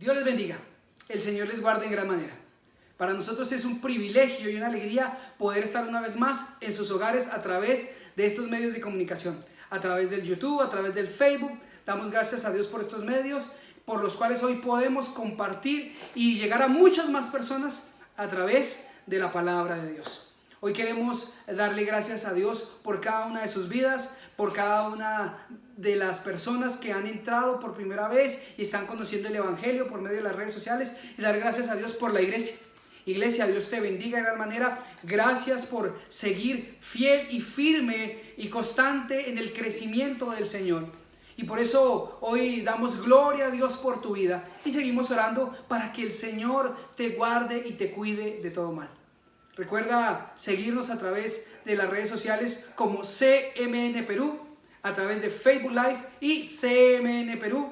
Dios les bendiga, el Señor les guarde en gran manera. Para nosotros es un privilegio y una alegría poder estar una vez más en sus hogares a través de estos medios de comunicación, a través del YouTube, a través del Facebook. Damos gracias a Dios por estos medios, por los cuales hoy podemos compartir y llegar a muchas más personas a través de la palabra de Dios. Hoy queremos darle gracias a Dios por cada una de sus vidas, por cada una de las personas que han entrado por primera vez y están conociendo el Evangelio por medio de las redes sociales, y dar gracias a Dios por la iglesia. Iglesia, Dios te bendiga de gran manera. Gracias por seguir fiel y firme y constante en el crecimiento del Señor. Y por eso hoy damos gloria a Dios por tu vida y seguimos orando para que el Señor te guarde y te cuide de todo mal. Recuerda seguirnos a través de las redes sociales como CMN Perú, a través de Facebook Live, y CMN Perú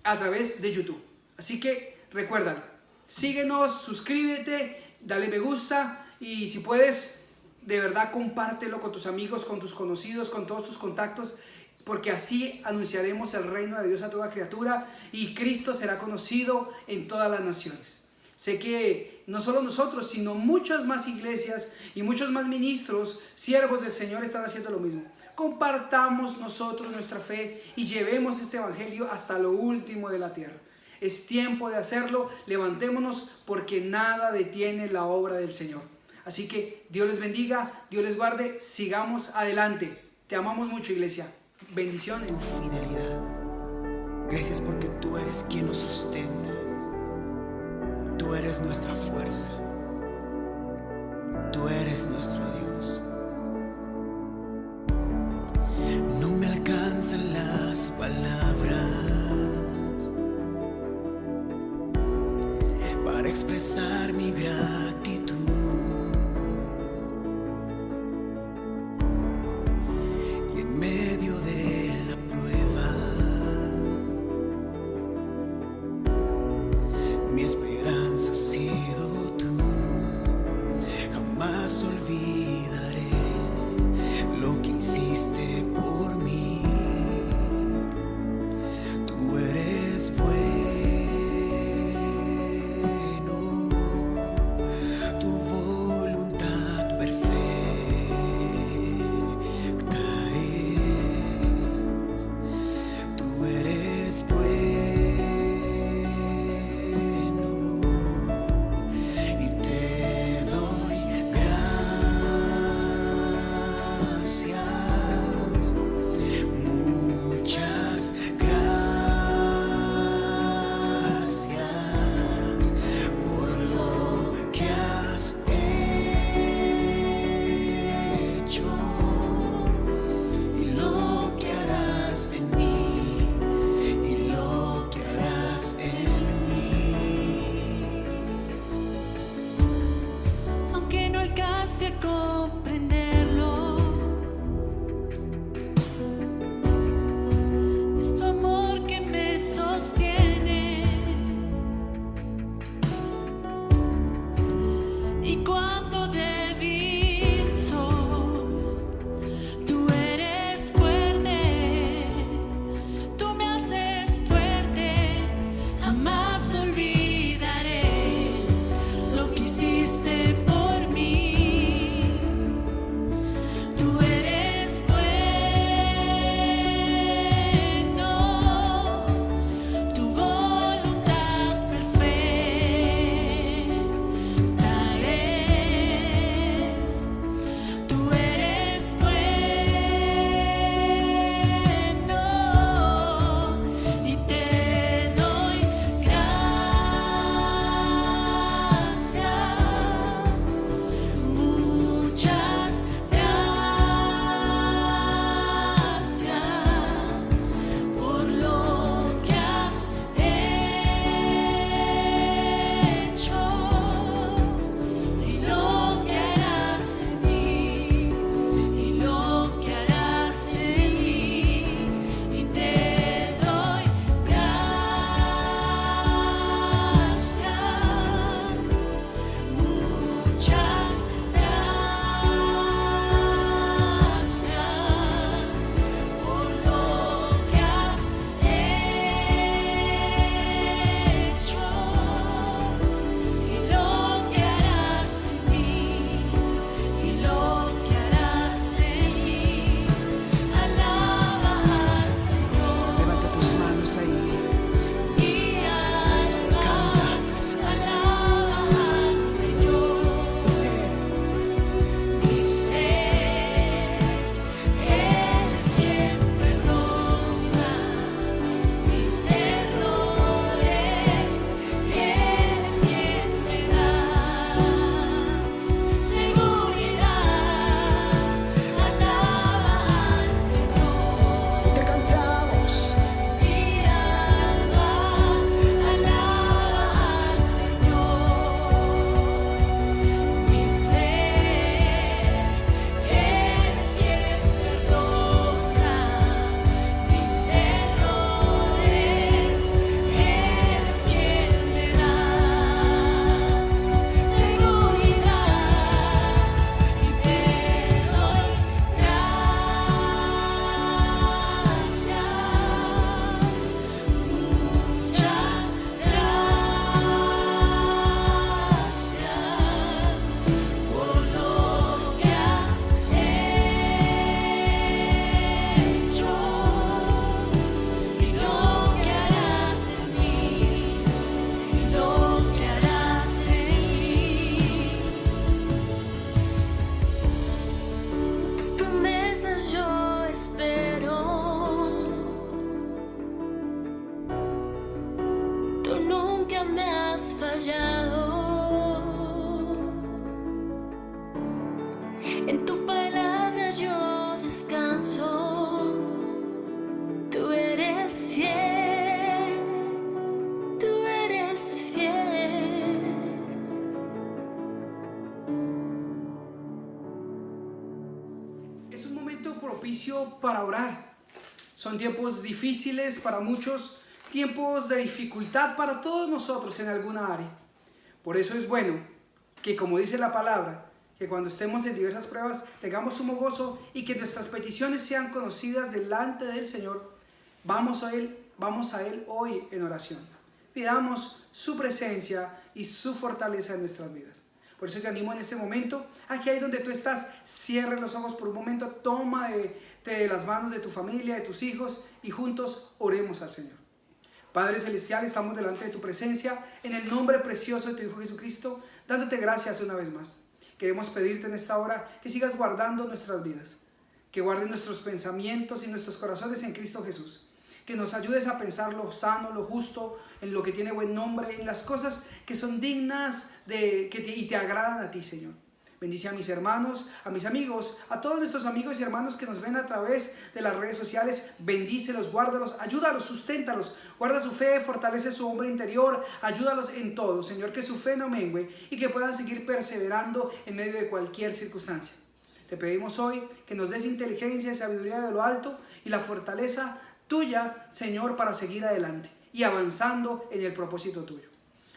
a través de YouTube. Así que recuerda, síguenos, suscríbete, dale me gusta, y si puedes, de verdad compártelo con tus amigos, con tus conocidos, con todos tus contactos, porque así anunciaremos el reino de Dios a toda criatura y Cristo será conocido en todas las naciones. Sé que no solo nosotros, sino muchas más iglesias y muchos más ministros, siervos del Señor, están haciendo lo mismo. Compartamos nosotros nuestra fe y llevemos este evangelio hasta lo último de la tierra. Es tiempo de hacerlo. Levantémonos, porque nada detiene la obra del Señor. Así que Dios les bendiga, Dios les guarde. Sigamos adelante. Te amamos mucho, iglesia. Bendiciones. Tu fidelidad. Gracias porque tú eres quien nos sustenta. Tú eres nuestra fuerza. Tú eres nuestro Dios. No me alcanzan las palabras para expresar mi gratitud. Y en medio de la prueba, mi esperanza ha sido tú. Jamás olvidaré lo que hiciste por mí. Tú eres bueno, tu voluntad perfecta es. Tú eres bueno y te doy gracias, muchas gracias por lo que has hecho y lo que harás en mí y lo que harás en mí. Aunque no alcance a comprenderlo, es tu amor que me sostiene. Y cuando débil soy, tú eres fuerte, tú me haces fuerte. Jamás olvidaré lo que hiciste por mí. En tu palabra yo descanso. Tú eres fiel, tú eres fiel. Es un momento propicio para orar. Son tiempos difíciles para muchos, tiempos de dificultad para todos nosotros en alguna área. Por eso es bueno que, como dice la palabra, que cuando estemos en diversas pruebas tengamos sumo gozo y que nuestras peticiones sean conocidas delante del Señor. Vamos a Él hoy en oración. Pidamos su presencia y su fortaleza en nuestras vidas. Por eso te animo en este momento, aquí ahí donde tú estás, cierre los ojos por un momento, toma de las manos de tu familia, de tus hijos y juntos oremos al Señor. Padre Celestial, estamos delante de tu presencia en el nombre precioso de tu Hijo Jesucristo, dándote gracias una vez más. Queremos pedirte en esta hora que sigas guardando nuestras vidas, que guardes nuestros pensamientos y nuestros corazones en Cristo Jesús, que nos ayudes a pensar lo sano, lo justo, en lo que tiene buen nombre, en las cosas que son dignas y te agradan a ti, Señor. Bendice a mis hermanos, a mis amigos, a todos nuestros amigos y hermanos que nos ven a través de las redes sociales. Bendícelos, guárdalos, ayúdalos, susténtalos, guarda su fe, fortalece su hombre interior, ayúdalos en todo, Señor, que su fe no mengue y que puedan seguir perseverando en medio de cualquier circunstancia. Te pedimos hoy que nos des inteligencia y sabiduría de lo alto y la fortaleza tuya, Señor, para seguir adelante y avanzando en el propósito tuyo.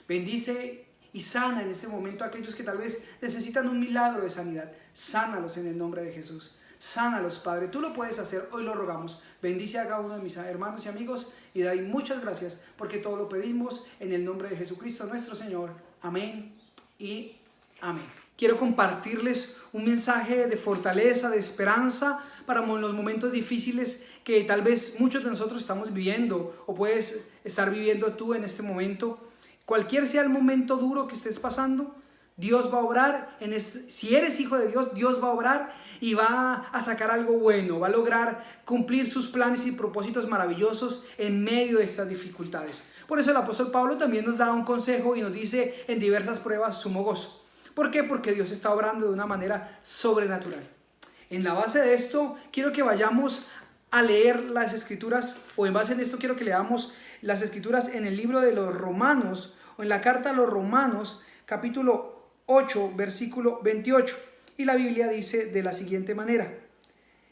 Bendice y sana en este momento a aquellos que tal vez necesitan un milagro de sanidad. Sánalos en el nombre de Jesús. Sánalos, Padre. Tú lo puedes hacer, hoy lo rogamos. Bendice a cada uno de mis hermanos y amigos y doy muchas gracias porque todo lo pedimos en el nombre de Jesucristo nuestro Señor. Amén y amén. Quiero compartirles un mensaje de fortaleza, de esperanza para los momentos difíciles que tal vez muchos de nosotros estamos viviendo o puedes estar viviendo tú en este momento. Cualquier sea el momento duro que estés pasando, Dios va a obrar. Si eres hijo de Dios, Dios va a obrar y va a sacar algo bueno, va a lograr cumplir sus planes y propósitos maravillosos en medio de estas dificultades. Por eso el apóstol Pablo también nos da un consejo y nos dice en diversas pruebas sumo gozo. ¿Por qué? Porque Dios está obrando de una manera sobrenatural. En la base de esto, quiero que vayamos a leer las escrituras, o en base en esto quiero que leamos las escrituras en el libro de los Romanos, o en la carta a los Romanos, capítulo 8, versículo 28. Y la Biblia dice de la siguiente manera: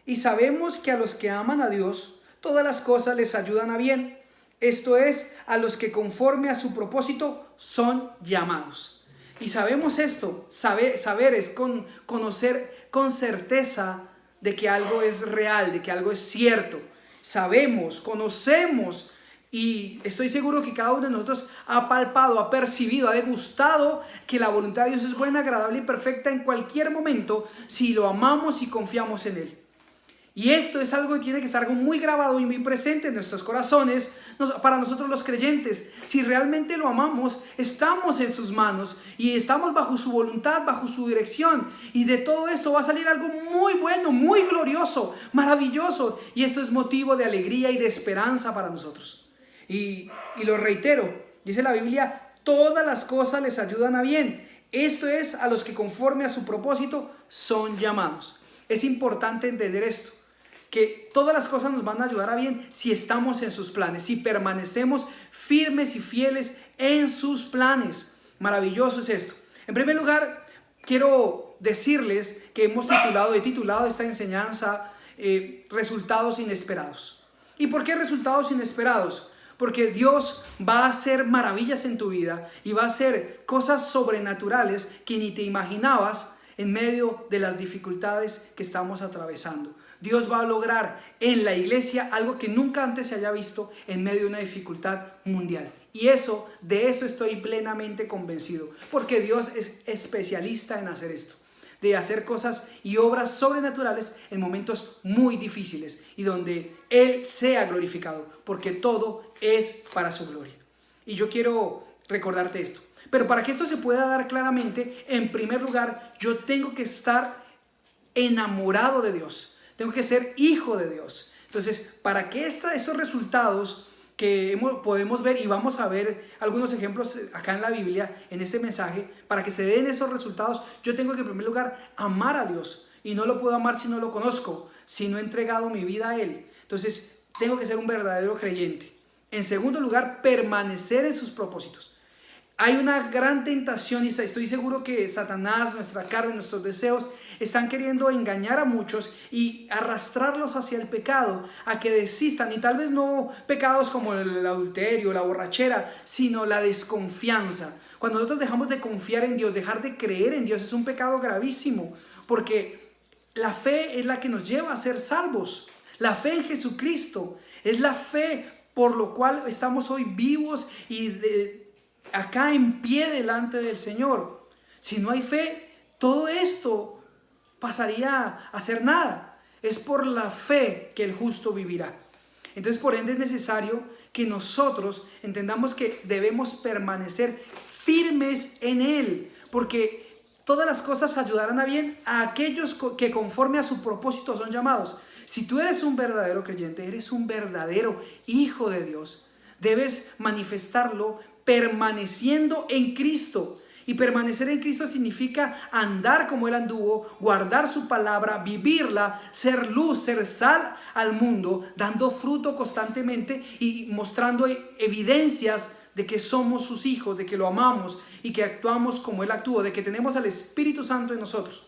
y sabemos que a los que aman a Dios, todas las cosas les ayudan a bien. Esto es, a los que conforme a su propósito son llamados. Y sabemos esto, saber es conocer con certeza de que algo es real, de que algo es cierto. Sabemos, conocemos, y estoy seguro que cada uno de nosotros ha palpado, ha percibido, ha degustado que la voluntad de Dios es buena, agradable y perfecta en cualquier momento si lo amamos y confiamos en Él. Y esto es algo que tiene que estar algo muy grabado y muy presente en nuestros corazones para nosotros los creyentes. Si realmente lo amamos, estamos en sus manos y estamos bajo su voluntad, bajo su dirección. Y de todo esto va a salir algo muy bueno, muy glorioso, maravilloso. Y esto es motivo de alegría y de esperanza para nosotros. Y lo reitero, dice la Biblia, todas las cosas les ayudan a bien. Esto es, a los que conforme a su propósito son llamados. Es importante entender esto, que todas las cosas nos van a ayudar a bien si estamos en sus planes, si permanecemos firmes y fieles en sus planes. Maravilloso es esto. En primer lugar, quiero decirles que he titulado esta enseñanza resultados inesperados. ¿Y por qué resultados inesperados? Porque Dios va a hacer maravillas en tu vida y va a hacer cosas sobrenaturales que ni te imaginabas en medio de las dificultades que estamos atravesando. Dios va a lograr en la iglesia algo que nunca antes se haya visto en medio de una dificultad mundial. Y de eso estoy plenamente convencido, porque Dios es especialista en hacer esto, de hacer cosas y obras sobrenaturales en momentos muy difíciles y donde Él sea glorificado, porque todo es para su gloria. Y yo quiero recordarte esto. Pero para que esto se pueda dar claramente, en primer lugar, yo tengo que estar enamorado de Dios. Tengo que ser hijo de Dios. Entonces, para que esos resultados que podemos ver, y vamos a ver algunos ejemplos acá en la Biblia, en este mensaje, para que se den esos resultados, yo tengo que en primer lugar amar a Dios. y no lo puedo amar si no lo conozco, si no he entregado mi vida a Él. Entonces tengo que ser un verdadero creyente. En segundo lugar, permanecer en sus propósitos. Hay una gran tentación y estoy seguro que Satanás, nuestra carne, nuestros deseos están queriendo engañar a muchos y arrastrarlos hacia el pecado, a que desistan, y tal vez no pecados como el adulterio, la borrachera, sino la desconfianza. Cuando nosotros dejamos de confiar en Dios, dejar de creer en Dios, es un pecado gravísimo, porque la fe es la que nos lleva a ser salvos. La fe en Jesucristo es la fe por lo cual estamos hoy vivos y acá en pie delante del Señor. Si no hay fe, todo esto pasaría a ser nada. Es por la fe que el justo vivirá. Entonces, por ende, es necesario que nosotros entendamos que debemos permanecer firmes en Él, porque todas las cosas ayudarán a bien a aquellos que conforme a su propósito son llamados. Si tú eres un verdadero creyente, eres un verdadero hijo de Dios, debes manifestarlo permaneciendo en Cristo. Y permanecer en Cristo significa andar como Él anduvo, guardar su palabra, vivirla, ser luz, ser sal al mundo, dando fruto constantemente y mostrando evidencias de que somos sus hijos, de que lo amamos y que actuamos como Él actuó, de que tenemos al Espíritu Santo en nosotros.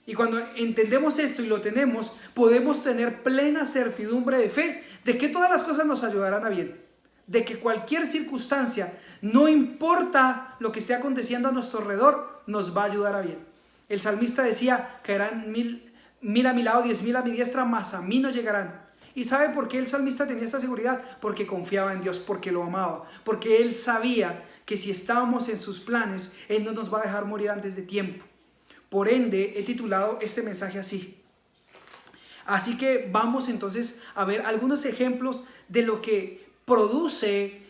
Y cuando entendemos esto y lo tenemos, podemos tener plena certidumbre de fe de que todas las cosas nos ayudarán a bien. De que cualquier circunstancia, no importa lo que esté aconteciendo a nuestro alrededor, nos va a ayudar a bien. El salmista decía, caerán mil a mi lado, 10,000 a mi diestra, mas a mí no llegarán. ¿Y sabe por qué el salmista tenía esta seguridad? Porque confiaba en Dios, porque lo amaba, porque él sabía que si estábamos en sus planes, Él no nos va a dejar morir antes de tiempo. Por ende, he titulado este mensaje así. Así que vamos entonces a ver algunos ejemplos de lo que produce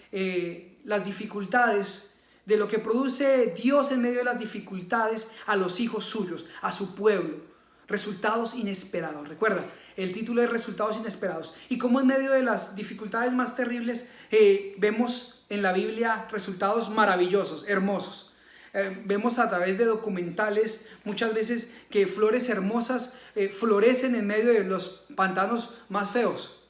las dificultades, de lo que produce Dios en medio de las dificultades a los hijos suyos, a su pueblo. Resultados inesperados. Recuerda, el título es Resultados inesperados. Y como en medio de las dificultades más terribles vemos en la Biblia resultados maravillosos, hermosos. Vemos a través de documentales muchas veces que flores hermosas florecen en medio de los pantanos más feos.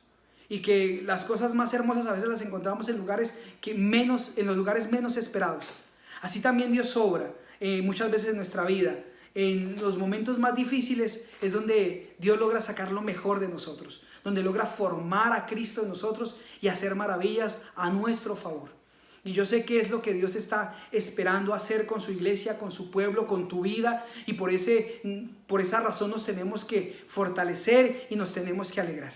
Y que las cosas más hermosas a veces las encontramos en lugares en los lugares menos esperados. Así también Dios obra muchas veces en nuestra vida. En los momentos más difíciles es donde Dios logra sacar lo mejor de nosotros, donde logra formar a Cristo en nosotros y hacer maravillas a nuestro favor. Y yo sé que es lo que Dios está esperando hacer con su iglesia, con su pueblo, con tu vida, y por esa razón nos tenemos que fortalecer y nos tenemos que alegrar.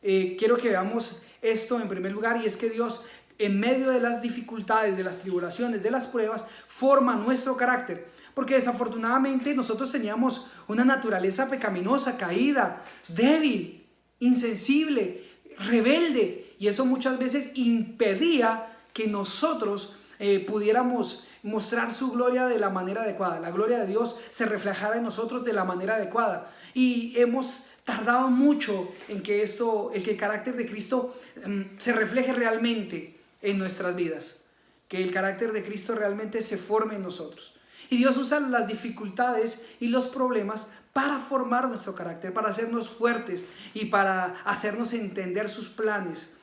Quiero que veamos esto en primer lugar, y es que Dios, en medio de las dificultades, de las tribulaciones, de las pruebas, forma nuestro carácter. Porque desafortunadamente nosotros teníamos una naturaleza pecaminosa, caída, débil, insensible, rebelde, y eso muchas veces impedía que nosotros pudiéramos mostrar su gloria de la manera adecuada. La gloria de Dios se reflejara en nosotros de la manera adecuada. Y hemos tardado mucho en que el carácter de Cristo se refleje realmente en nuestras vidas, que el carácter de Cristo realmente se forme en nosotros. Y Dios usa las dificultades y los problemas para formar nuestro carácter, para hacernos fuertes y para hacernos entender sus planes.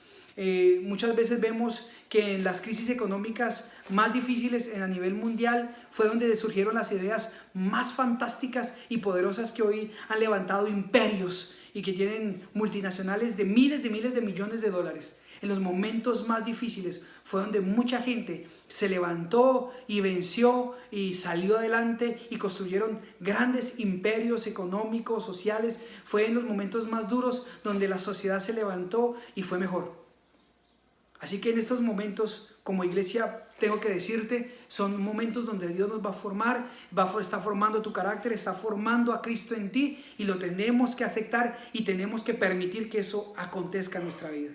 Muchas veces vemos que en las crisis económicas más difíciles a nivel mundial fue donde surgieron las ideas más fantásticas y poderosas que hoy han levantado imperios y que tienen multinacionales de miles de millones de dólares. En los momentos más difíciles fue donde mucha gente se levantó y venció y salió adelante y construyeron grandes imperios económicos, sociales. Fue en los momentos más duros donde la sociedad se levantó y fue mejor. Así que en estos momentos, como iglesia, tengo que decirte, son momentos donde Dios nos va a formar, está formando tu carácter, está formando a Cristo en ti, y lo tenemos que aceptar y tenemos que permitir que eso acontezca en nuestra vida.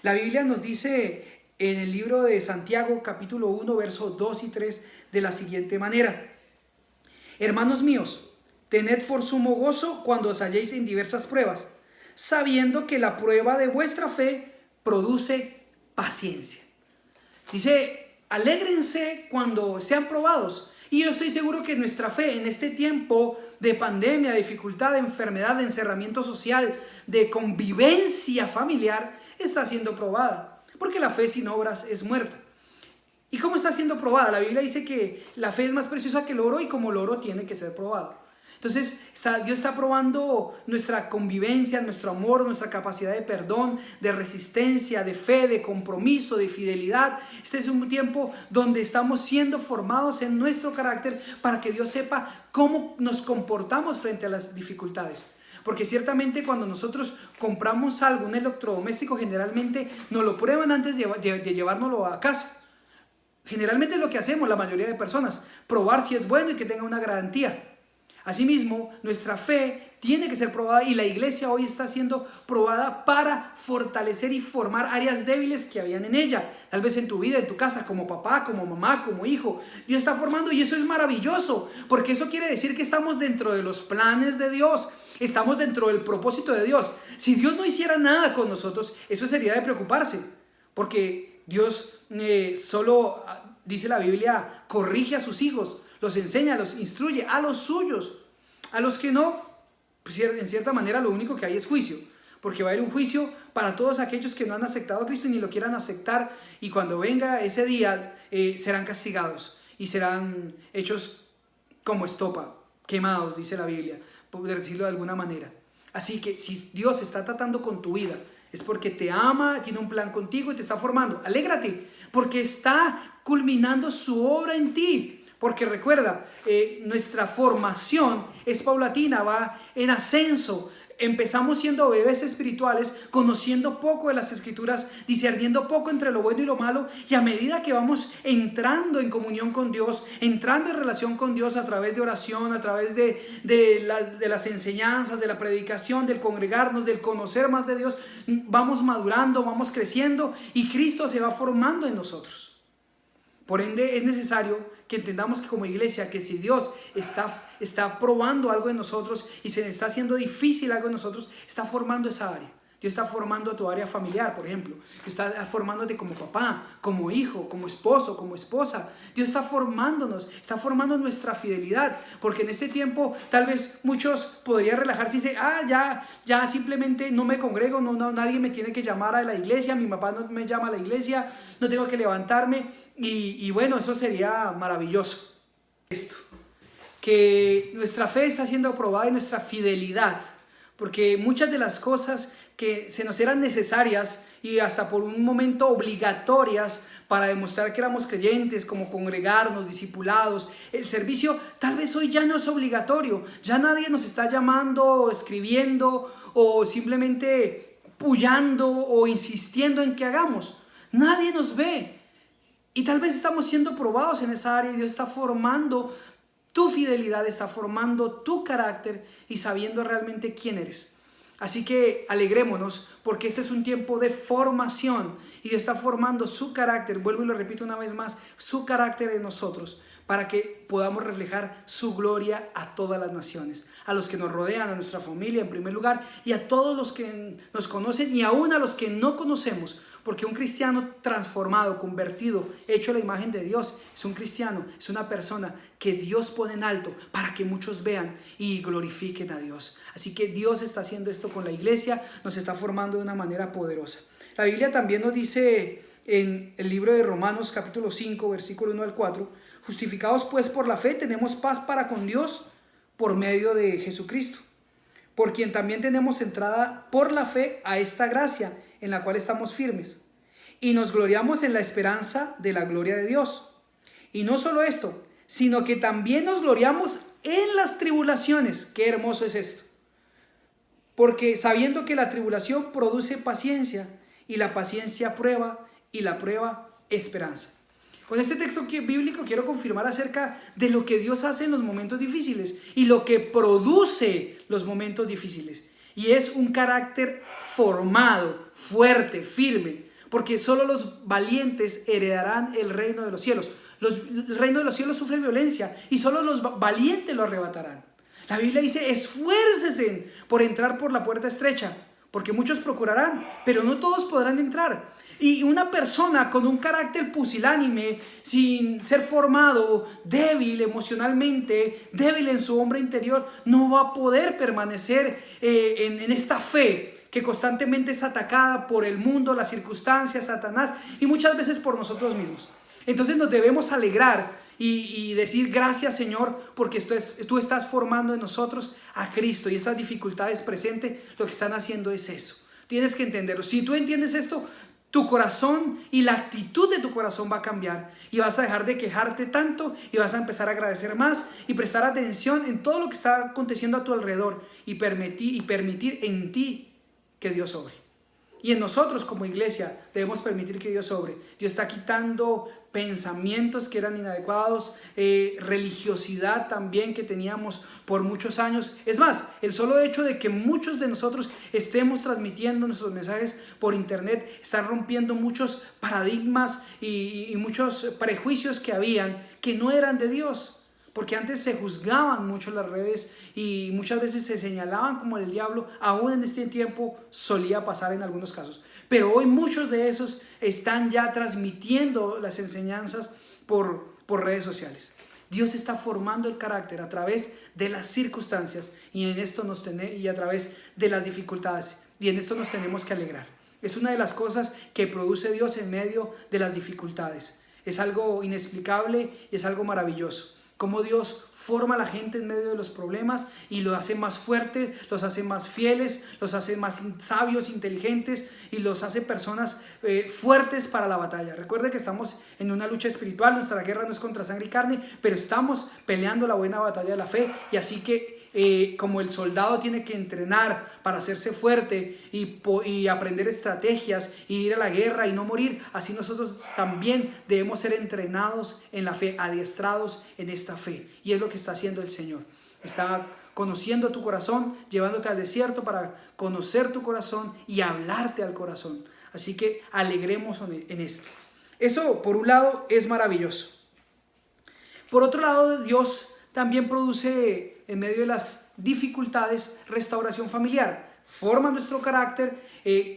La Biblia nos dice en el libro de Santiago, capítulo 1, versos 2 y 3, de la siguiente manera: hermanos míos, tened por sumo gozo cuando os halléis en diversas pruebas, sabiendo que la prueba de vuestra fe produce paciencia. Dice, alégrense cuando sean probados. Y yo estoy seguro que nuestra fe en este tiempo de pandemia, de dificultad, de enfermedad, de encerramiento social, de convivencia familiar, está siendo probada. Porque la fe sin obras es muerta. ¿Y cómo está siendo probada? La Biblia dice que la fe es más preciosa que el oro y como el oro tiene que ser probado. Entonces Dios está probando nuestra convivencia, nuestro amor, nuestra capacidad de perdón, de resistencia, de fe, de compromiso, de fidelidad. Este es un tiempo donde estamos siendo formados en nuestro carácter para que Dios sepa cómo nos comportamos frente a las dificultades. Porque ciertamente cuando nosotros compramos algo, un electrodoméstico, generalmente nos lo prueban antes de llevárnoslo a casa. Generalmente es lo que hacemos la mayoría de personas, probar si es bueno y que tenga una garantía. Asimismo, nuestra fe tiene que ser probada y la iglesia hoy está siendo probada para fortalecer y formar áreas débiles que habían en ella. Tal vez en tu vida, en tu casa, como papá, como mamá, como hijo. Dios está formando y eso es maravilloso, porque eso quiere decir que estamos dentro de los planes de Dios. Estamos dentro del propósito de Dios. Si Dios no hiciera nada con nosotros, eso sería de preocuparse, porque Dios solo, dice la Biblia, corrige a sus hijos, los enseña, los instruye, a los suyos. A los que no, pues en cierta manera lo único que hay es juicio, porque va a haber un juicio para todos aquellos que no han aceptado a Cristo ni lo quieran aceptar, y cuando venga ese día serán castigados y serán hechos como estopa, quemados, dice la Biblia, por decirlo de alguna manera. Así que si Dios está tratando con tu vida, es porque te ama, tiene un plan contigo y te está formando. Alégrate, porque está culminando su obra en ti. Porque recuerda, nuestra formación es paulatina, va en ascenso. Empezamos siendo bebés espirituales, conociendo poco de las Escrituras, discerniendo poco entre lo bueno y lo malo, y a medida que vamos entrando en comunión con Dios, entrando en relación con Dios a través de oración, a través de las enseñanzas, de la predicación, del congregarnos, del conocer más de Dios, vamos madurando, vamos creciendo y Cristo se va formando en nosotros. Por ende, es necesario que entendamos que como iglesia, que si Dios está probando algo en nosotros y se está haciendo difícil algo en nosotros, está formando esa área. Dios está formando tu área familiar, por ejemplo. Dios está formándote como papá, como hijo, como esposo, como esposa. Dios está formándonos, está formando nuestra fidelidad. Porque en este tiempo tal vez muchos podrían relajarse y decir, ya simplemente no me congrego, nadie me tiene que llamar a la iglesia, mi papá no me llama a la iglesia, no tengo que levantarme. Y bueno, eso sería maravilloso. Esto, que nuestra fe está siendo probada y nuestra fidelidad. Porque muchas de las cosas que se nos eran necesarias y hasta por un momento obligatorias para demostrar que éramos creyentes, como congregarnos, discipulados, el servicio, tal vez hoy ya no es obligatorio. Ya nadie nos está llamando, escribiendo o simplemente puyando o insistiendo en que hagamos. Nadie nos ve. Y tal vez estamos siendo probados en esa área y Dios está formando tu fidelidad, está formando tu carácter y sabiendo realmente quién eres. Así que alegrémonos porque este es un tiempo de formación y Dios está formando su carácter, vuelvo y lo repito una vez más, su carácter en nosotros para que podamos reflejar su gloria a todas las naciones, a los que nos rodean, a nuestra familia en primer lugar y a todos los que nos conocen y aún a los que no conocemos. Porque un cristiano transformado, convertido, hecho a la imagen de Dios, es un cristiano, es una persona que Dios pone en alto para que muchos vean y glorifiquen a Dios. Así que Dios está haciendo esto con la iglesia, nos está formando de una manera poderosa. La Biblia también nos dice en el libro de Romanos capítulo 5, versículo 1 al 4, justificados pues por la fe tenemos paz para con Dios por medio de Jesucristo, por quien también tenemos entrada por la fe a esta gracia, en la cual estamos firmes y nos gloriamos en la esperanza de la gloria de Dios. Y no solo esto, sino que también nos gloriamos en las tribulaciones. Qué hermoso es esto. Porque sabiendo que la tribulación produce paciencia y la paciencia prueba y la prueba esperanza. Con este texto bíblico quiero confirmar acerca de lo que Dios hace en los momentos difíciles y lo que produce los momentos difíciles. Y es un carácter formado, fuerte, firme, porque solo los valientes heredarán el reino de los cielos. El reino de los cielos sufre violencia y solo los valientes lo arrebatarán. La Biblia dice, esfuércesen por entrar por la puerta estrecha, porque muchos procurarán, pero no todos podrán entrar. Y una persona con un carácter pusilánime, sin ser formado, débil emocionalmente, débil en su hombre interior, no va a poder permanecer en esta fe que constantemente es atacada por el mundo, las circunstancias, Satanás y muchas veces por nosotros mismos. Entonces nos debemos alegrar y decir gracias, Señor, porque tú estás formando en nosotros a Cristo, y estas dificultades presentes lo que están haciendo es eso. Tienes que entenderlo. Si tú entiendes esto, tu corazón y la actitud de tu corazón va a cambiar y vas a dejar de quejarte tanto y vas a empezar a agradecer más y prestar atención en todo lo que está aconteciendo a tu alrededor y permitir en ti que Dios obre. Y en nosotros como iglesia debemos permitir que Dios obre. Dios está quitando pensamientos que eran inadecuados, religiosidad también que teníamos por muchos años. Es más, el solo hecho de que muchos de nosotros estemos transmitiendo nuestros mensajes por internet están rompiendo muchos paradigmas y muchos prejuicios que habían que no eran de Dios. Porque antes se juzgaban mucho las redes y muchas veces se señalaban como el diablo. Aún en este tiempo solía pasar en algunos casos. Pero hoy muchos de esos están ya transmitiendo las enseñanzas por redes sociales. Dios está formando el carácter a través de las circunstancias y a través de las dificultades. Y en esto nos tenemos que alegrar. Es una de las cosas que produce Dios en medio de las dificultades. Es algo inexplicable y es algo maravilloso. Cómo Dios forma a la gente en medio de los problemas y los hace más fuertes, los hace más fieles, los hace más sabios, inteligentes y los hace personas fuertes para la batalla. Recuerde que estamos en una lucha espiritual, nuestra guerra no es contra sangre y carne, pero estamos peleando la buena batalla de la fe, y así que como el soldado tiene que entrenar para hacerse fuerte y aprender estrategias y ir a la guerra y no morir, así nosotros también debemos ser entrenados en la fe, adiestrados en esta fe. Y es lo que está haciendo el Señor. Está conociendo tu corazón, llevándote al desierto para conocer tu corazón y hablarte al corazón. Así que alegremos en esto. Eso por un lado es maravilloso. Por otro lado, Dios también produce en medio de las dificultades restauración familiar. Forma nuestro carácter,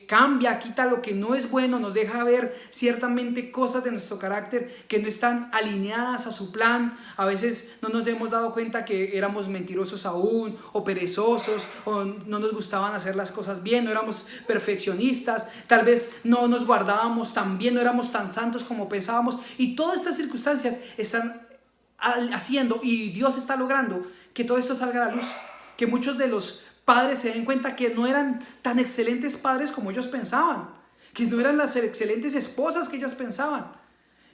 cambia, quita lo que no es bueno, nos deja ver ciertamente cosas de nuestro carácter que no están alineadas a su plan. A veces no nos hemos dado cuenta que éramos mentirosos aún, o perezosos, o no nos gustaban hacer las cosas bien, no éramos perfeccionistas, tal vez no nos guardábamos tan bien, no éramos tan santos como pensábamos, y todas estas circunstancias están haciendo, y Dios está logrando que todo esto salga a la luz, que muchos de los padres se den cuenta que no eran tan excelentes padres como ellos pensaban, que no eran las excelentes esposas que ellos pensaban,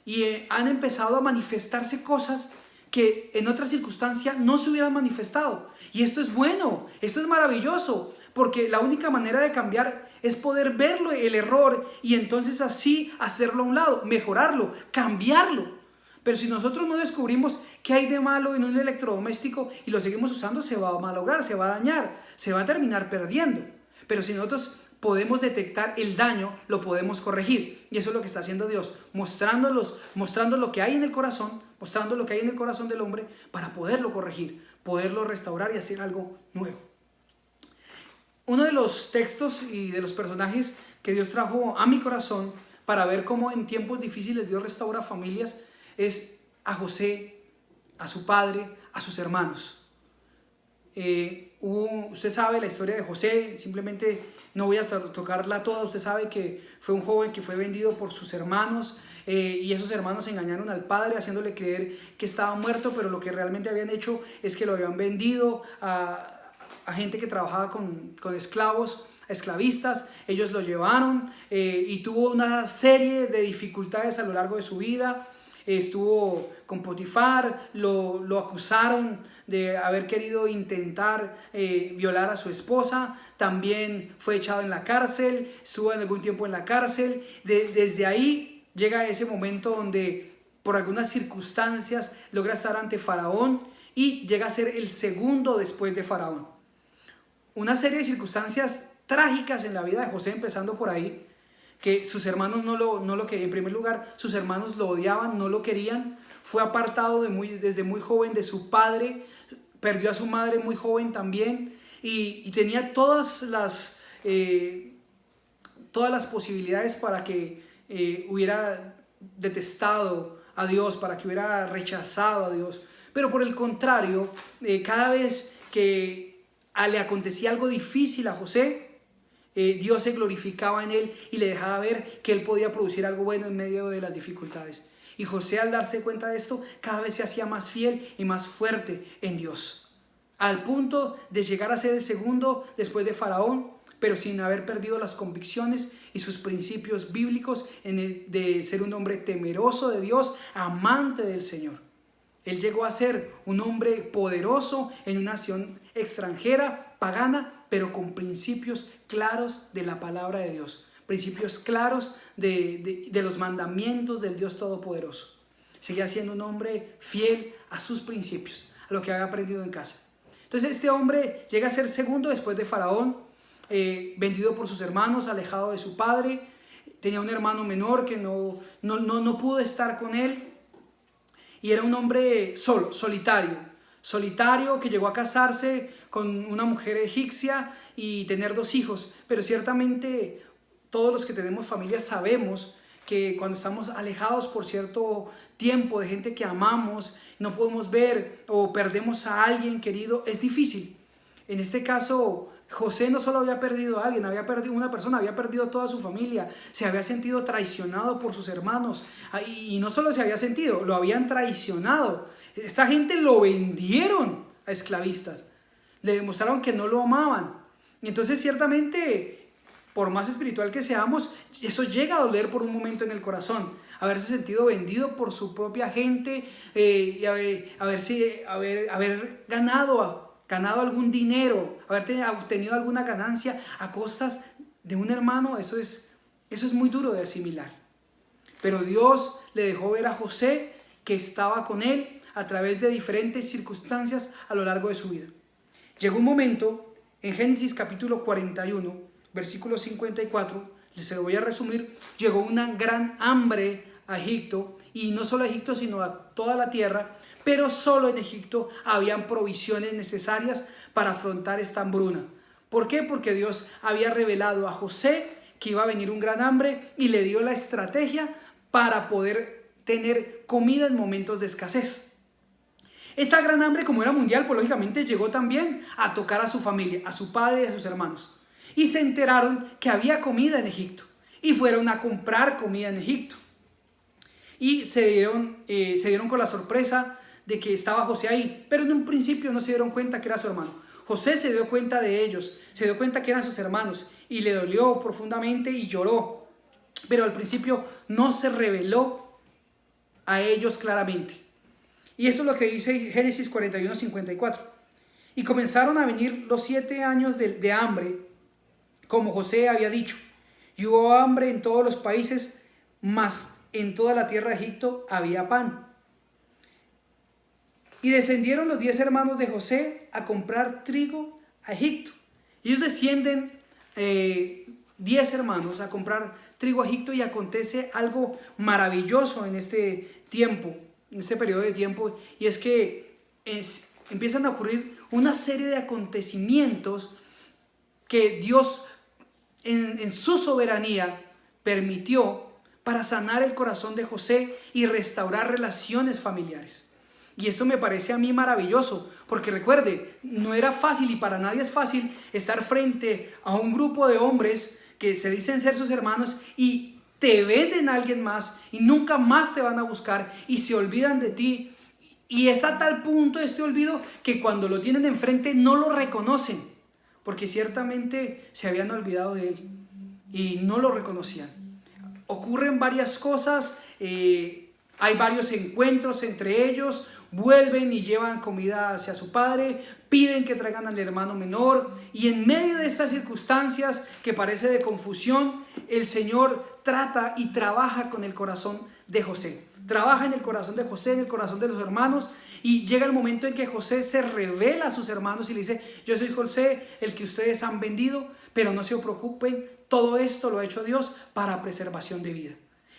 y han empezado a manifestarse cosas que en otra circunstancia no se hubieran manifestado. Y esto es bueno, esto es maravilloso, porque la única manera de cambiar es poder verlo, el error, y entonces así hacerlo a un lado, mejorarlo, cambiarlo. Pero si nosotros no descubrimos qué hay de malo en un electrodoméstico y lo seguimos usando, se va a malograr, se va a dañar, se va a terminar perdiendo. Pero si nosotros podemos detectar el daño, lo podemos corregir. Y eso es lo que está haciendo Dios, mostrando lo que hay en el corazón, mostrando lo que hay en el corazón del hombre para poderlo corregir, poderlo restaurar y hacer algo nuevo. Uno de los textos y de los personajes que Dios trajo a mi corazón para ver cómo en tiempos difíciles Dios restaura familias es a José, a su padre, a sus hermanos. Usted sabe la historia de José, simplemente no voy a tocarla toda. Usted sabe que fue un joven que fue vendido por sus hermanos, y esos hermanos engañaron al padre haciéndole creer que estaba muerto, pero lo que realmente habían hecho es que lo habían vendido a gente que trabajaba con esclavos, esclavistas. Ellos lo llevaron y tuvo una serie de dificultades a lo largo de su vida. Estuvo con Potifar, lo acusaron de haber querido intentar violar a su esposa, también fue echado en la cárcel, estuvo en algún tiempo en la cárcel. Desde ahí llega ese momento donde por algunas circunstancias logra estar ante Faraón y llega a ser el segundo después de Faraón. Una serie de circunstancias trágicas en la vida de José, empezando por ahí, que sus hermanos no lo querían. En primer lugar, sus hermanos lo odiaban, no lo querían. Fue apartado desde muy joven de su padre, perdió a su madre muy joven también, y tenía todas las posibilidades para que hubiera detestado a Dios, para que hubiera rechazado a Dios. Pero por el contrario, cada vez que le acontecía algo difícil a José, Dios se glorificaba en él y le dejaba ver que él podía producir algo bueno en medio de las dificultades. Y José, al darse cuenta de esto, cada vez se hacía más fiel y más fuerte en Dios, al punto de llegar a ser el segundo después de Faraón, pero sin haber perdido las convicciones y sus principios bíblicos de ser un hombre temeroso de Dios, amante del Señor. Él llegó a ser un hombre poderoso en una nación extranjera, pagana, pero con principios claros de la palabra de Dios, principios claros de los mandamientos del Dios Todopoderoso. Seguía siendo un hombre fiel a sus principios, a lo que había aprendido en casa. Entonces este hombre llega a ser segundo después de Faraón, vendido por sus hermanos, alejado de su padre. Tenía un hermano menor que no pudo estar con él, y era un hombre solitario que llegó a casarse con una mujer egipcia y tener 2 hijos. Pero ciertamente todos los que tenemos familia sabemos que cuando estamos alejados por cierto tiempo de gente que amamos, no podemos ver o perdemos a alguien querido, es difícil. En este caso, José no solo había perdido a alguien, había perdido una persona, había perdido toda su familia, se había sentido traicionado por sus hermanos, y no solo se había sentido, lo habían traicionado. Esta gente lo vendieron a esclavistas, le demostraron que no lo amaban. Y entonces ciertamente, por más espiritual que seamos, eso llega a doler por un momento en el corazón, haberse sentido vendido por su propia gente, y haber ganado algún dinero, haber obtenido alguna ganancia a costas de un hermano. Eso es muy duro de asimilar. Pero Dios le dejó ver a José que estaba con él a través de diferentes circunstancias a lo largo de su vida. Llegó un momento en Génesis capítulo 41, versículo 54, se lo voy a resumir. Llegó una gran hambre a Egipto, y no solo a Egipto sino a toda la tierra, pero solo en Egipto habían provisiones necesarias para afrontar esta hambruna. ¿Por qué? Porque Dios había revelado a José que iba a venir un gran hambre y le dio la estrategia para poder tener comida en momentos de escasez. Esta gran hambre, como era mundial, pues lógicamente llegó también a tocar a su familia, a su padre y a sus hermanos. Y se enteraron que había comida en Egipto y fueron a comprar comida en Egipto. Y se dieron con la sorpresa de que estaba José ahí, pero en un principio no se dieron cuenta que era su hermano. José se dio cuenta de ellos, se dio cuenta que eran sus hermanos y le dolió profundamente y lloró, pero al principio no se reveló a ellos claramente. Y eso es lo que dice Génesis 41, 54. Y comenzaron a venir los 7 años de hambre, como José había dicho, y hubo hambre en todos los países, mas en toda la tierra de Egipto había pan. Y descendieron los 10 hermanos de José a comprar trigo a Egipto. Ellos descienden 10 hermanos a comprar trigo a Egipto, y acontece algo maravilloso en este tiempo, en este periodo de tiempo, y es que empiezan a ocurrir una serie de acontecimientos que Dios en su soberanía permitió para sanar el corazón de José y restaurar relaciones familiares. Y esto me parece a mí maravilloso, porque recuerde, no era fácil, y para nadie es fácil, estar frente a un grupo de hombres que se dicen ser sus hermanos y te venden a alguien más y nunca más te van a buscar y se olvidan de ti. Y es a tal punto este olvido que cuando lo tienen enfrente no lo reconocen, porque ciertamente se habían olvidado de él y no lo reconocían. Ocurren varias cosas, hay varios encuentros entre ellos, vuelven y llevan comida hacia su padre, piden que traigan al hermano menor, y en medio de estas circunstancias que parece de confusión, el Señor trata y trabaja con el corazón de José. Trabaja en el corazón de José, en el corazón de los hermanos, y llega el momento en que José se revela a sus hermanos y le dice: yo soy José, el que ustedes han vendido, pero no se preocupen, todo esto lo ha hecho Dios para preservación de vida.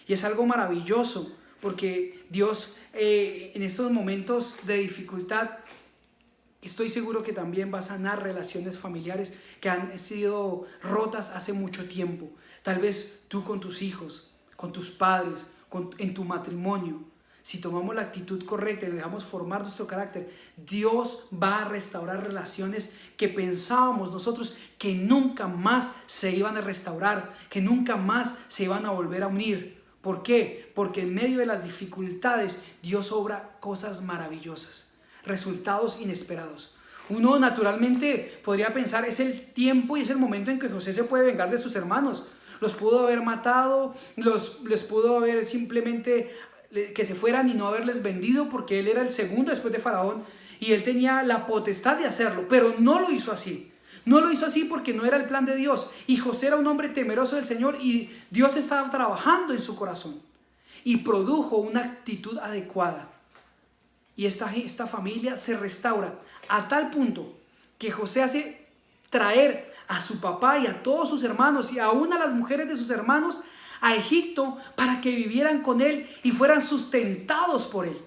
Y es algo maravilloso, porque Dios en estos momentos de dificultad, estoy seguro que también va a sanar relaciones familiares que han sido rotas hace mucho tiempo. Tal vez tú con tus hijos, con tus padres, en tu matrimonio, si tomamos la actitud correcta y dejamos formar nuestro carácter, Dios va a restaurar relaciones que pensábamos nosotros que nunca más se iban a restaurar, que nunca más se iban a volver a unir. ¿Por qué? Porque en medio de las dificultades Dios obra cosas maravillosas, resultados inesperados. Uno naturalmente podría pensar, es el tiempo y es el momento en que José se puede vengar de sus hermanos. Los pudo haber matado, les pudo haber simplemente que se fueran y no haberles vendido, porque él era el segundo después de Faraón y él tenía la potestad de hacerlo, pero no lo hizo así. No lo hizo así porque no era el plan de Dios, y José era un hombre temeroso del Señor y Dios estaba trabajando en su corazón y produjo una actitud adecuada. Y esta familia se restaura a tal punto que José hace traer a su papá y a todos sus hermanos y aún a las mujeres de sus hermanos a Egipto para que vivieran con él y fueran sustentados por él.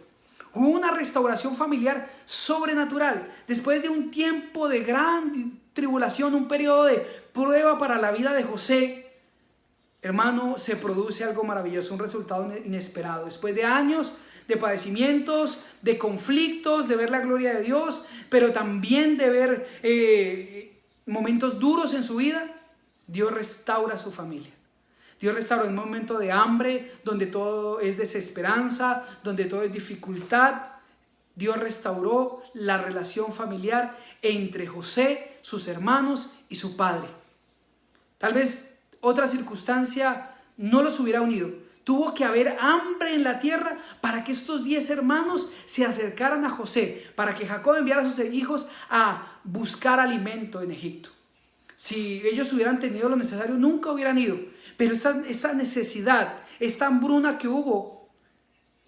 Hubo una restauración familiar sobrenatural. Después de un tiempo de gran tribulación, un periodo de prueba para la vida de José, hermano, se produce algo maravilloso, un resultado inesperado. Después de años de padecimientos, de conflictos, de ver la gloria de Dios, pero también de ver momentos duros en su vida, Dios restaura a su familia. Dios restauró en un momento de hambre, donde todo es desesperanza, donde todo es dificultad. Dios restauró la relación familiar entre José, sus hermanos y su padre. Tal vez otra circunstancia no los hubiera unido. Tuvo que haber hambre en la tierra para que estos 10 hermanos se acercaran a José, para que Jacob enviara a sus hijos a buscar alimento en Egipto. Si ellos hubieran tenido lo necesario, nunca hubieran ido. Pero esta necesidad, esta hambruna que hubo,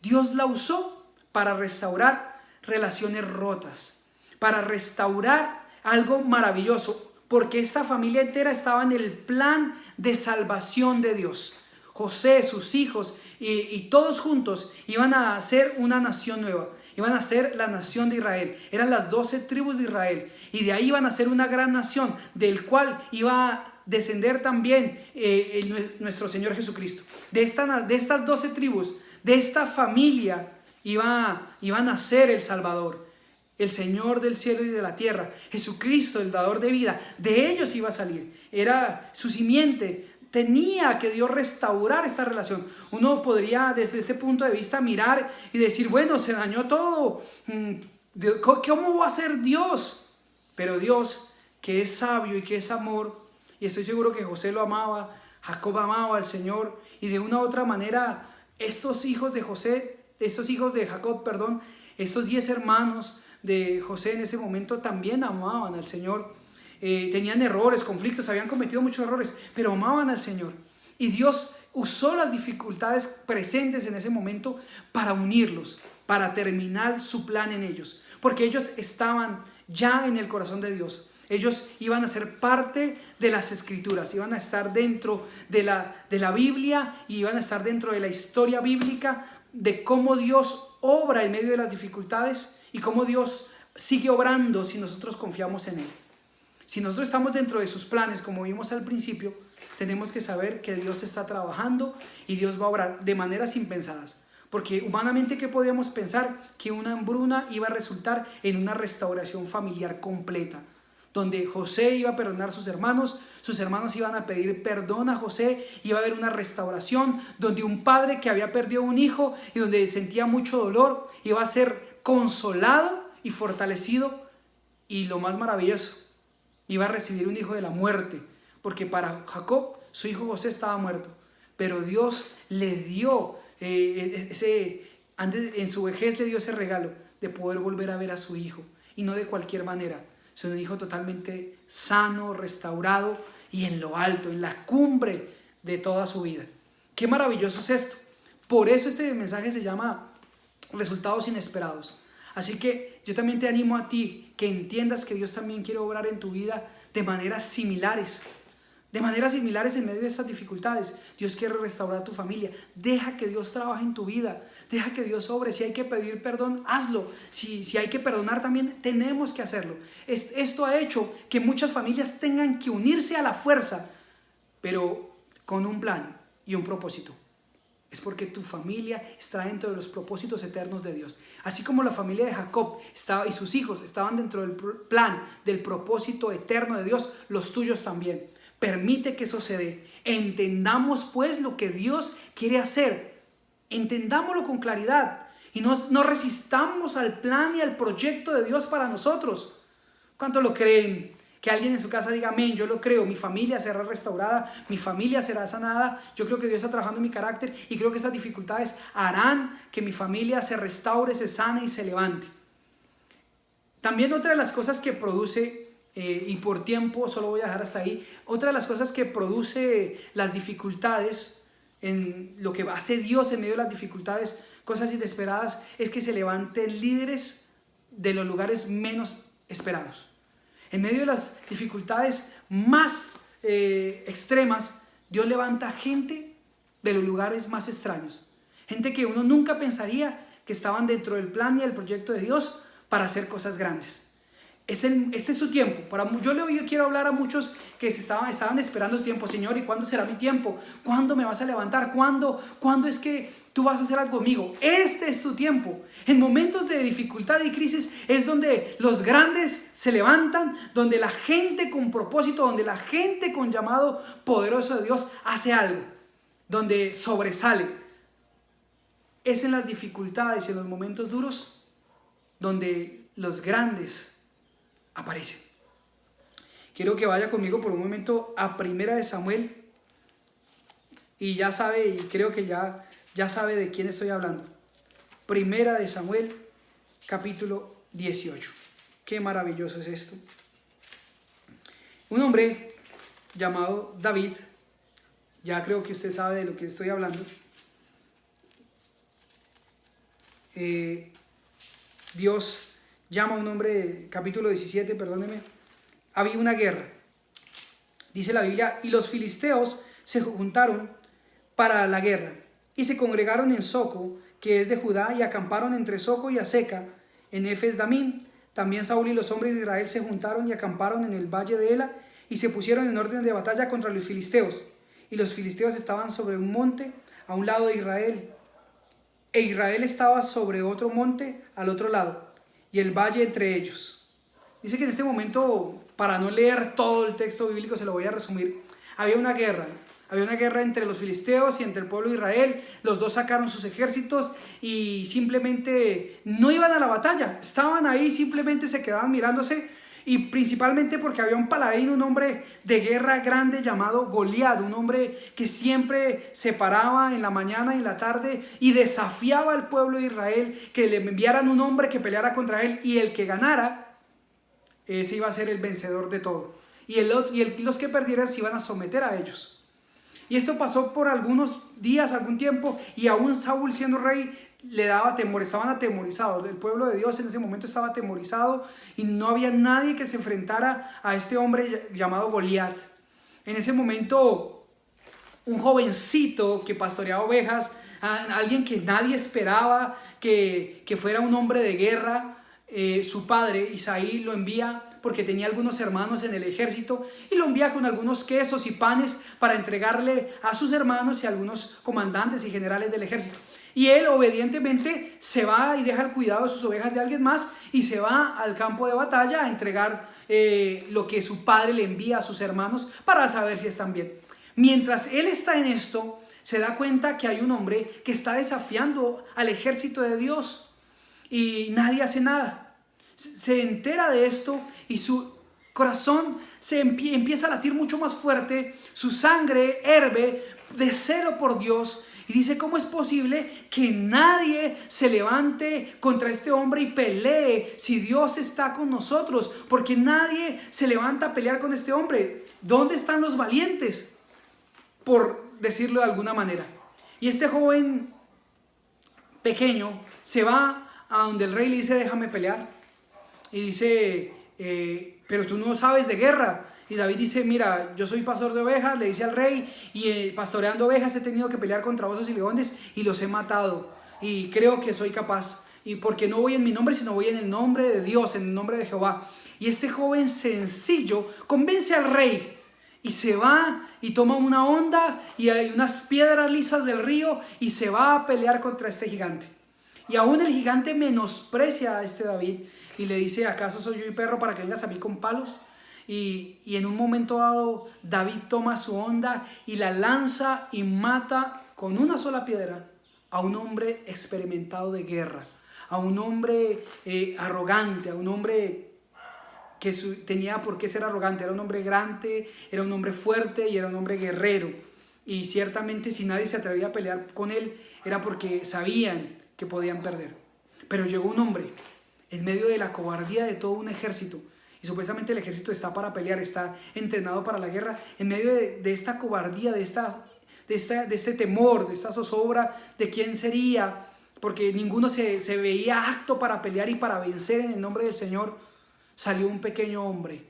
Dios la usó para restaurar relaciones rotas, para restaurar algo maravilloso, porque esta familia entera estaba en el plan de salvación de Dios. José, sus hijos y todos juntos iban a hacer una nación nueva. Iban a ser la nación de Israel. Eran las 12 tribus de Israel. Y de ahí iban a ser una gran nación, del cual iba a descender también nuestro Señor Jesucristo. De estas 12 tribus, de esta familia, iba a nacer el Salvador, el Señor del cielo y de la tierra, Jesucristo, el dador de vida. De ellos iba a salir. Era su simiente. Tenía que Dios restaurar esta relación. Uno podría desde este punto de vista mirar y decir, bueno, se dañó todo. ¿Cómo va a ser Dios? Pero Dios, que es sabio y que es amor, y estoy seguro que José lo amaba, Jacob amaba al Señor, y de una u otra manera, estos hijos de Jacob, estos 10 hermanos de José en ese momento también amaban al Señor. Tenían errores, conflictos, habían cometido muchos errores, pero amaban al Señor. Y Dios usó las dificultades presentes en ese momento para unirlos, para terminar su plan en ellos. Porque ellos estaban ya en el corazón de Dios. Ellos iban a ser parte de las Escrituras, iban a estar dentro de la Biblia y iban a estar dentro de la historia bíblica de cómo Dios obra en medio de las dificultades y cómo Dios sigue obrando si nosotros confiamos en Él. Si nosotros estamos dentro de sus planes, como vimos al principio, tenemos que saber que Dios está trabajando y Dios va a obrar de maneras impensadas. Porque humanamente, ¿qué podíamos pensar? Que una hambruna iba a resultar en una restauración familiar completa, donde José iba a perdonar a sus hermanos iban a pedir perdón a José, iba a haber una restauración, donde un padre que había perdido un hijo y donde sentía mucho dolor, iba a ser consolado y fortalecido, y lo más maravilloso, iba a recibir un hijo de la muerte, porque para Jacob su hijo José estaba muerto, pero Dios le dio en su vejez le dio ese regalo de poder volver a ver a su hijo, y no de cualquier manera, sino un hijo totalmente sano, restaurado y en lo alto, en la cumbre de toda su vida. Qué maravilloso es esto. Por eso este mensaje se llama resultados inesperados. Así que yo también te animo a ti que entiendas que Dios también quiere obrar en tu vida de maneras similares. De maneras similares en medio de estas dificultades. Dios quiere restaurar tu familia. Deja que Dios trabaje en tu vida. Deja que Dios obre. Si hay que pedir perdón, hazlo. Si hay que perdonar también, tenemos que hacerlo. Esto ha hecho que muchas familias tengan que unirse a la fuerza, pero con un plan y un propósito. es porque tu familia está dentro de los propósitos eternos de Dios. Así como la familia de Jacob estaba, y sus hijos estaban dentro del plan, del propósito eterno de Dios, los tuyos también. Permite que eso se dé. Entendamos pues lo que Dios quiere hacer. Entendámoslo con claridad. Y no resistamos al plan y al proyecto de Dios para nosotros. ¿Cuánto lo creen? Que alguien en su casa diga amén, yo lo creo, mi familia será restaurada, mi familia será sanada, yo creo que Dios está trabajando en mi carácter y creo que esas dificultades harán que mi familia se restaure, se sane y se levante. También otra de las cosas que produce, y por tiempo solo voy a dejar hasta ahí, otra de las cosas que produce las dificultades, en lo que hace Dios en medio de las dificultades, cosas inesperadas, es que se levanten líderes de los lugares menos esperados. En medio de las dificultades más extremas, Dios levanta gente de los lugares más extraños. Gente que uno nunca pensaría que estaban dentro del plan y del proyecto de Dios para hacer cosas grandes. Este es su tiempo. Yo quiero hablar a muchos que estaban esperando su tiempo. Señor, ¿y cuándo será mi tiempo? ¿Cuándo me vas a levantar? ¿Cuándo es que tú vas a hacer algo conmigo? Este es tu tiempo. En momentos de dificultad y crisis es donde los grandes se levantan, donde la gente con propósito, donde la gente con llamado poderoso de Dios hace algo, donde sobresale. Es en las dificultades y en los momentos duros donde los grandes aparecen. Quiero que vaya conmigo por un momento a Primera de Samuel, y ya sabe, y creo que ya sabe de quién estoy hablando. Primera de Samuel, capítulo 18. Qué maravilloso es esto. Un hombre llamado David, ya creo que usted sabe de lo que estoy hablando. Dios llama a un hombre, capítulo 17, perdóneme. Había una guerra. Dice la Biblia, y los filisteos se juntaron para la guerra y se congregaron en Soco, que es de Judá, y acamparon entre Soco y Aseca, en Efes Damim. También Saúl y los hombres de Israel se juntaron y acamparon en el valle de Ela y se pusieron en orden de batalla contra los filisteos. Y los filisteos estaban sobre un monte a un lado de Israel, e Israel estaba sobre otro monte al otro lado, y el valle entre ellos. Dice que en este momento, para no leer todo el texto bíblico, se lo voy a resumir. Había una guerra entre los filisteos y entre el pueblo de Israel. Los dos sacaron sus ejércitos y simplemente no iban a la batalla. Estaban ahí, simplemente se quedaban mirándose, y principalmente porque había un paladín, un hombre de guerra grande llamado Goliat, un hombre que siempre se paraba en la mañana y en la tarde y desafiaba al pueblo de Israel que le enviaran un hombre que peleara contra él, y el que ganara, ese iba a ser el vencedor de todo, y los que perdieran se iban a someter a ellos. Y esto pasó por algunos días, algún tiempo, y aún Saúl, siendo rey, le daba temor. Estaban atemorizados. El pueblo de Dios en ese momento estaba atemorizado y no había nadie que se enfrentara a este hombre llamado Goliat. En ese momento, un jovencito que pastoreaba ovejas, alguien que nadie esperaba que fuera un hombre de guerra, su padre Isaí lo envía porque tenía algunos hermanos en el ejército, y lo envía con algunos quesos y panes para entregarle a sus hermanos y a algunos comandantes y generales del ejército. Y él obedientemente se va y deja el cuidado de sus ovejas de alguien más y se va al campo de batalla a entregar lo que su padre le envía a sus hermanos para saber si están bien. Mientras él está en esto, se da cuenta que hay un hombre que está desafiando al ejército de Dios y nadie hace nada. Se entera de esto y su corazón empieza a latir mucho más fuerte, su sangre herve de celo por Dios. Y dice, ¿cómo es posible que nadie se levante contra este hombre y pelee si Dios está con nosotros? Porque nadie se levanta a pelear con este hombre. ¿Dónde están los valientes? Por decirlo de alguna manera. Y este joven pequeño se va a donde el rey le dice, déjame pelear. Y dice, pero tú no sabes de guerra. Y David dice, mira, yo soy pastor de ovejas, le dice al rey, y pastoreando ovejas he tenido que pelear contra osos y leones y los he matado. Y creo que soy capaz. Y porque no voy en mi nombre, sino voy en el nombre de Dios, en el nombre de Jehová. Y este joven sencillo convence al rey. Y se va y toma una honda y hay unas piedras lisas del río y se va a pelear contra este gigante. Y aún el gigante menosprecia a este David y le dice: ¿acaso soy yo y perro para que vengas a mí con palos? Y en un momento dado David toma su honda y la lanza y mata con una sola piedra a un hombre experimentado de guerra, a un hombre arrogante, a un hombre que tenía por qué ser arrogante. Era un hombre grande, era un hombre fuerte y era un hombre guerrero. Y ciertamente si nadie se atrevía a pelear con él era porque sabían que podían perder. Pero llegó un hombre en medio de la cobardía de todo un ejército, y supuestamente el ejército está para pelear, está entrenado para la guerra. En medio de esta cobardía, de este temor, de esta zozobra de quién sería, porque ninguno se veía apto para pelear y para vencer en el nombre del Señor, salió un pequeño hombre,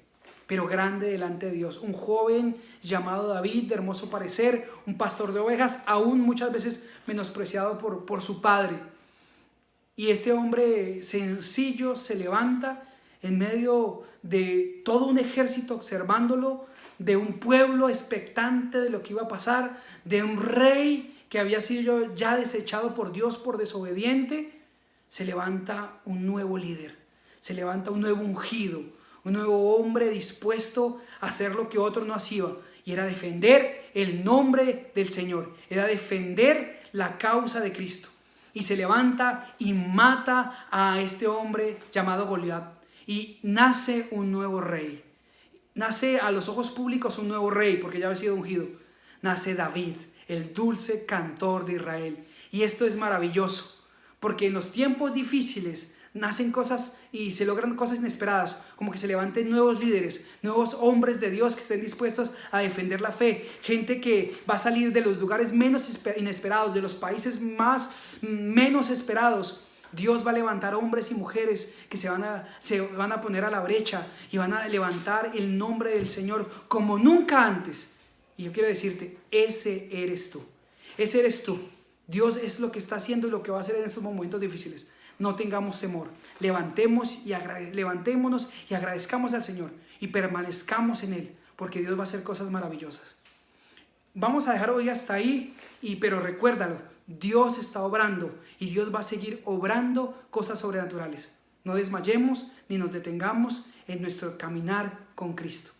pero grande delante de Dios, un joven llamado David, de hermoso parecer, un pastor de ovejas, aún muchas veces menospreciado por su padre. Y este hombre sencillo se levanta en medio de todo un ejército observándolo, de un pueblo expectante de lo que iba a pasar, de un rey que había sido ya desechado por Dios por desobediente. Se levanta un nuevo líder, se levanta un nuevo ungido, un nuevo hombre dispuesto a hacer lo que otro no hacía, y era defender el nombre del Señor, era defender la causa de Cristo. Y se levanta y mata a este hombre llamado Goliat. Y nace un nuevo rey. Nace a los ojos públicos un nuevo rey, porque ya había sido ungido. Nace David, el dulce cantor de Israel. Y esto es maravilloso, porque en los tiempos difíciles nacen cosas y se logran cosas inesperadas, como que se levanten nuevos líderes, nuevos hombres de Dios que estén dispuestos a defender la fe, gente que va a salir de los lugares menos inesperados, de los países menos esperados. Dios va a levantar hombres y mujeres que se van a poner a la brecha y van a levantar el nombre del Señor como nunca antes. Y yo quiero decirte, ese eres tú. Ese eres tú. Dios es lo que está haciendo y lo que va a hacer en esos momentos difíciles. No tengamos temor. Levantémonos y agradezcamos al Señor y permanezcamos en Él, porque Dios va a hacer cosas maravillosas. Vamos a dejar hoy hasta ahí, pero recuérdalo, Dios está obrando y Dios va a seguir obrando cosas sobrenaturales. No desmayemos ni nos detengamos en nuestro caminar con Cristo.